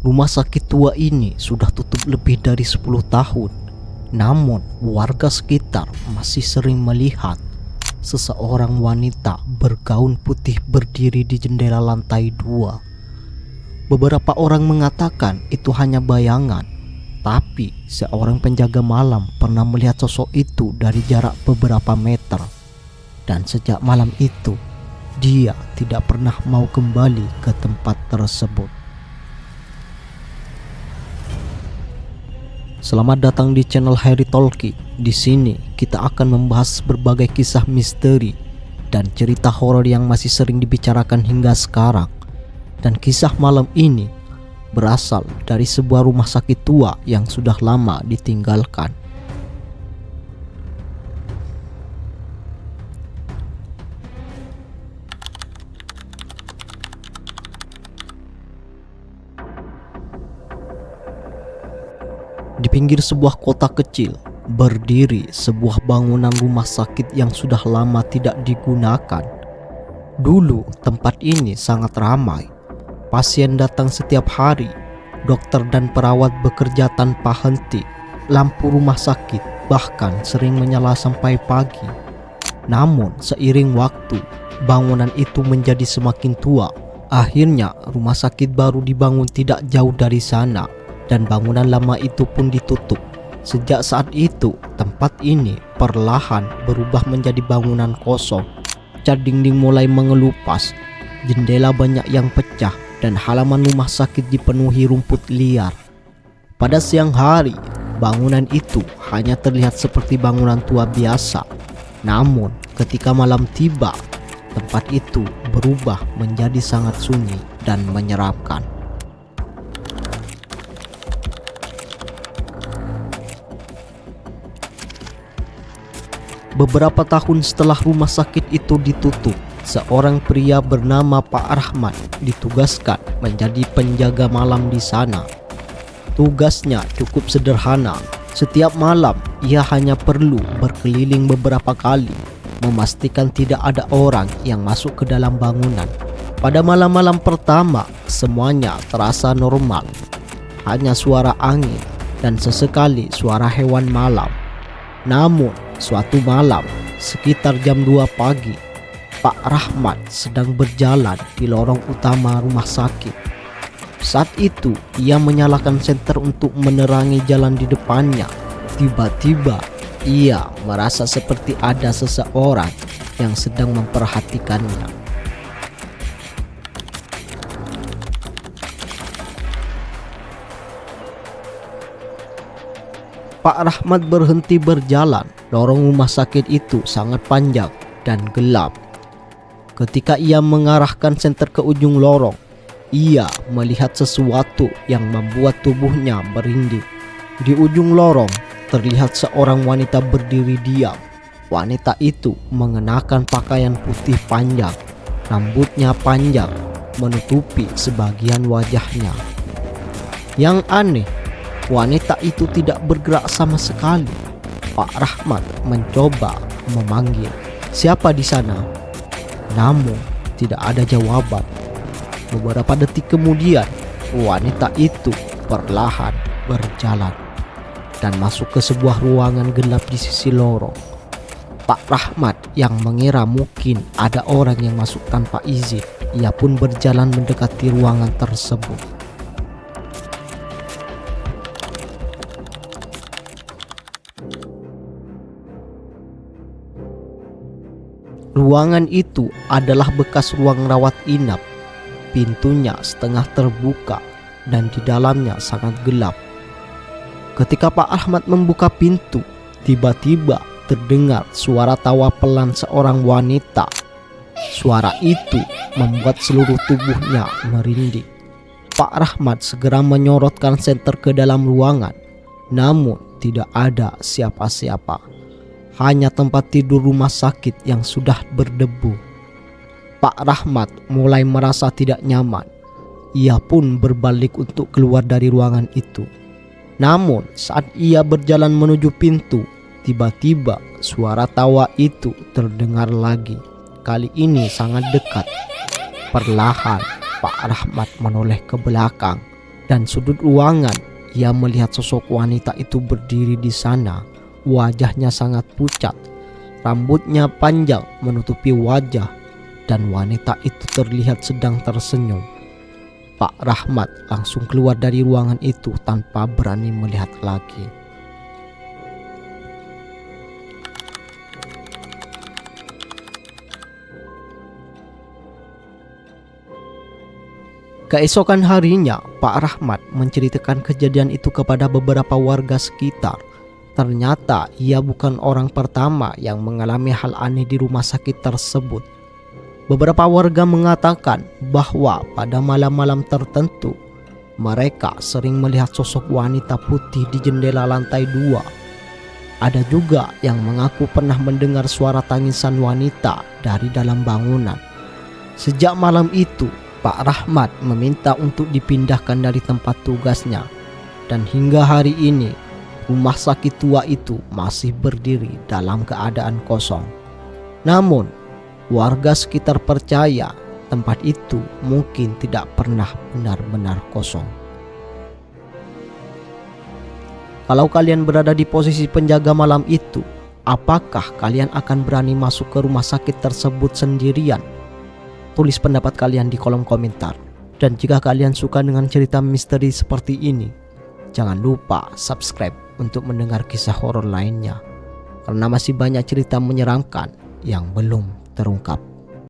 Rumah sakit tua ini sudah tutup lebih dari 10 tahun. Namun warga sekitar masih sering melihat seseorang wanita bergaun putih berdiri di jendela lantai 2. Beberapa orang mengatakan itu hanya bayangan, tapi seorang penjaga malam pernah melihat sosok itu dari jarak beberapa meter. Dan sejak malam itu, dia tidak pernah mau kembali ke tempat tersebut. Selamat datang di channel Harry Talkie. Di sini kita akan membahas berbagai kisah misteri dan cerita horor yang masih sering dibicarakan hingga sekarang. Dan kisah malam ini berasal dari sebuah rumah sakit tua yang sudah lama ditinggalkan. Di pinggir sebuah kota kecil, berdiri sebuah bangunan rumah sakit yang sudah lama tidak digunakan. Dulu tempat ini sangat ramai. Pasien datang setiap hari. Dokter dan perawat bekerja tanpa henti. Lampu rumah sakit bahkan sering menyala sampai pagi. Namun seiring waktu, bangunan itu menjadi semakin tua. Akhirnya rumah sakit baru dibangun tidak jauh dari sana. Dan bangunan lama itu pun ditutup. Sejak saat itu, tempat ini perlahan berubah menjadi bangunan kosong. Cat dinding mulai mengelupas, jendela banyak yang pecah, dan halaman rumah sakit dipenuhi rumput liar. Pada siang hari, bangunan itu hanya terlihat seperti bangunan tua biasa. Namun, ketika malam tiba, tempat itu berubah menjadi sangat sunyi dan menyeramkan. Beberapa tahun setelah rumah sakit itu ditutup, seorang pria bernama Pak Rahmat ditugaskan menjadi penjaga malam di sana. Tugasnya cukup sederhana. Setiap malam, ia hanya perlu berkeliling beberapa kali, memastikan tidak ada orang yang masuk ke dalam bangunan. Pada malam-malam pertama, semuanya terasa normal. Hanya suara angin dan sesekali suara hewan malam. Namun, suatu malam, sekitar jam 2 pagi, Pak Rahmat sedang berjalan di lorong utama rumah sakit. Saat itu, ia menyalakan senter untuk menerangi jalan di depannya. Tiba-tiba, ia merasa seperti ada seseorang yang sedang memperhatikannya. Pak Rahmat berhenti berjalan. Lorong rumah sakit itu sangat panjang dan gelap. Ketika ia mengarahkan senter ke ujung lorong, ia melihat sesuatu yang membuat tubuhnya merinding. Di ujung lorong terlihat seorang wanita berdiri diam. Wanita itu mengenakan pakaian putih panjang. Rambutnya panjang, menutupi sebagian wajahnya. Yang aneh, wanita itu tidak bergerak sama sekali. Pak Rahmat mencoba memanggil, "Siapa di sana?" Namun tidak ada jawaban. Beberapa detik kemudian, wanita itu perlahan berjalan dan masuk ke sebuah ruangan gelap di sisi lorong. Pak Rahmat yang mengira mungkin ada orang yang masuk tanpa izin, ia pun berjalan mendekati ruangan tersebut. Ruangan itu adalah bekas ruang rawat inap. Pintunya setengah terbuka dan di dalamnya sangat gelap. Ketika Pak Ahmad membuka pintu, tiba-tiba terdengar suara tawa pelan seorang wanita. Suara itu membuat seluruh tubuhnya merinding. Pak Rahmat segera menyorotkan senter ke dalam ruangan. Namun tidak ada siapa-siapa. Hanya tempat tidur rumah sakit yang sudah berdebu. Pak Rahmat mulai merasa tidak nyaman. Ia pun berbalik untuk keluar dari ruangan itu. Namun saat ia berjalan menuju pintu, tiba-tiba suara tawa itu terdengar lagi. Kali ini sangat dekat. Perlahan Pak Rahmat menoleh ke belakang. Dan sudut ruangan, ia melihat sosok wanita itu berdiri di sana. Wajahnya sangat pucat, rambutnya panjang menutupi wajah, dan wanita itu terlihat sedang tersenyum. Pak Rahmat langsung keluar dari ruangan itu tanpa berani melihat lagi. Keesokan harinya, Pak Rahmat menceritakan kejadian itu kepada beberapa warga sekitar. Ternyata ia bukan orang pertama yang mengalami hal aneh di rumah sakit tersebut. Beberapa warga mengatakan bahwa pada malam-malam tertentu, mereka sering melihat sosok wanita putih di jendela lantai 2. Ada juga yang mengaku pernah mendengar suara tangisan wanita dari dalam bangunan. Sejak malam itu, Pak Rahmat meminta untuk dipindahkan dari tempat tugasnya, dan hingga hari ini rumah sakit tua itu masih berdiri dalam keadaan kosong. Namun, warga sekitar percaya tempat itu mungkin tidak pernah benar-benar kosong. Kalau kalian berada di posisi penjaga malam itu, apakah kalian akan berani masuk ke rumah sakit tersebut sendirian? Tulis pendapat kalian di kolom komentar. Dan jika kalian suka dengan cerita misteri seperti ini, jangan lupa subscribe untuk mendengar kisah horor lainnya, karena masih banyak cerita menyeramkan yang belum terungkap.